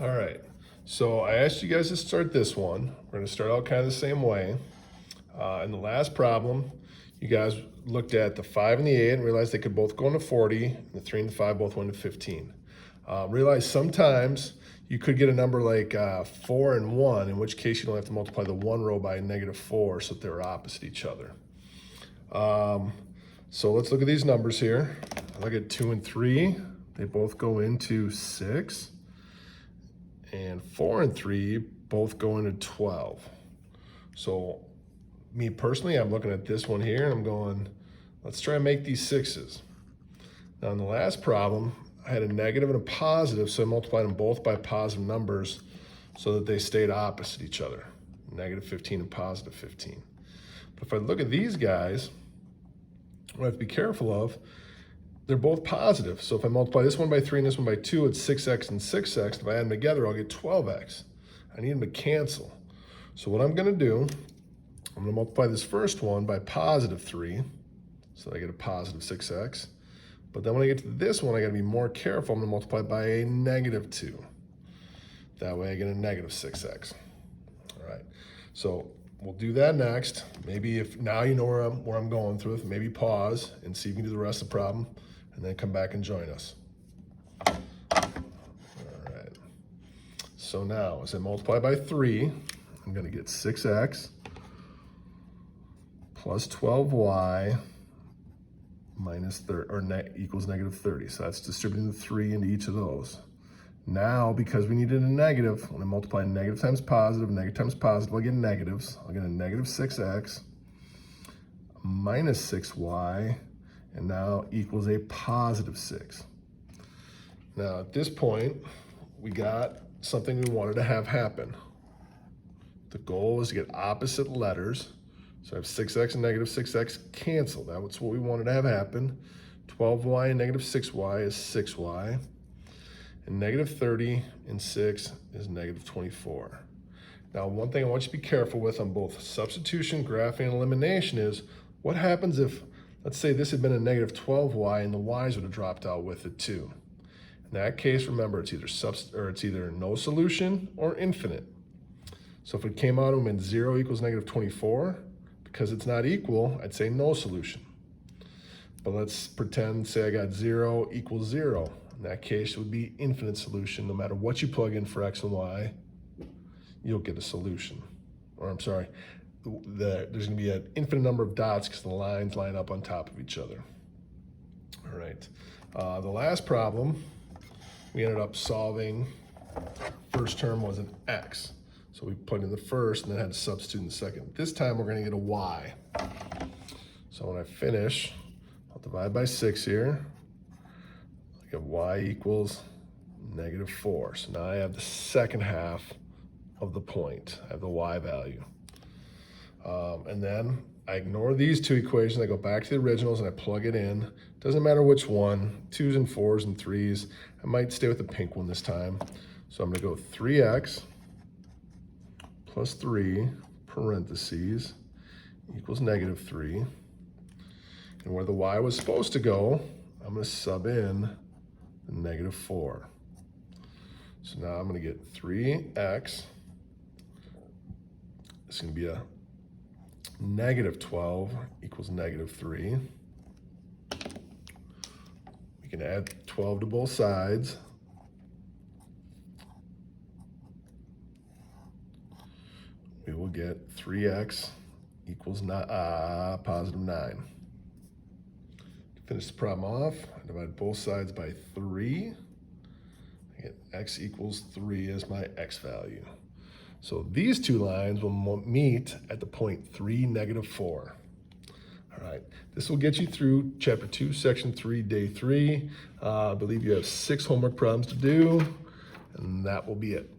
All right, so I asked you guys to start this one. We're gonna start out kind of the same way. In the last problem, you guys looked at the 5 and the 8 and realized they could both go into 40, and the 3 and the 5 both went into 15. Realize sometimes you could get a number like 4 and 1, in which case you don't have to multiply the one row by -4 so that they're opposite each other. So let's look at these numbers here. I look at 2 and 3. They both go into 6. And 4 and 3 both go into 12. So me personally, I'm looking at this one here and I'm going, let's try and make these 6s. Now in the last problem, I had a negative and a positive, so I multiplied them both by positive numbers so that they stayed opposite each other, -15 and +15. But if I look at these guys, what I have to be careful of, they're both positive. So if I multiply this one by 3 and this one by 2, it's 6x and 6x. If I add them together, I'll get 12x. I need them to cancel. So what I'm gonna do, I'm gonna multiply this first one by +3, so I get a positive 6x. But then when I get to this one, I gotta be more careful. I'm gonna multiply by a -2. That way I get a -6x. All right, so we'll do that next. Maybe if now you know where I'm going through it, maybe pause and see if you can do the rest of the problem, and then come back and join us. All right. So now, as I multiply by 3, I'm going to get 6x plus 12y minus 30, or equals -30. So that's distributing the 3 into each of those. Now, because we needed a negative, when I multiply negative times positive, I'll get negatives. I'll get a -6x minus 6y, and now equals a +6. Now, at this point, we got something we wanted to have happen. The goal was to get opposite letters. So I have 6x and -6x cancel. That's what we wanted to have happen. 12y and -6y is 6y. And -30 and 6 is -24. Now, one thing I want you to be careful with on both substitution, graphing, and elimination is what happens if, let's say this had been a -12y and the y's would have dropped out with it too. In that case, remember, it's either no solution or infinite. So if it came out and went 0 equals -24, because it's not equal, I'd say no solution. But let's pretend, say I got 0 equals 0. In that case, it would be infinite solution. No matter what you plug in for x and y, you'll get a solution. Or I'm sorry, there's gonna be an infinite number of dots because the lines line up on top of each other. All right, the last problem, we ended up solving, first term was an x. So we plugged in the first and then had to substitute in the second. This time we're gonna get a y. So when I finish, I'll divide by 6 here. I get y equals -4. So now I have the second half of the point. I have the y value. And then I ignore these two equations. I go back to the originals and I plug it in. Doesn't matter which one, 2s and 4s and 3s. I might stay with the pink one this time. So I'm gonna go 3x plus 3 parentheses equals -3. And where the y was supposed to go, I'm gonna sub in the -4. So now I'm gonna get 3x. It's gonna be a -12 equals -3. We can add 12 to both sides. We will get 3x equals +9. To finish the problem off, I divide both sides by 3. I get x equals 3 as my x value. So these two lines will meet at the point 3, -4. All right, this will get you through chapter 2, section 3, day 3. I believe you have 6 homework problems to do, and that will be it.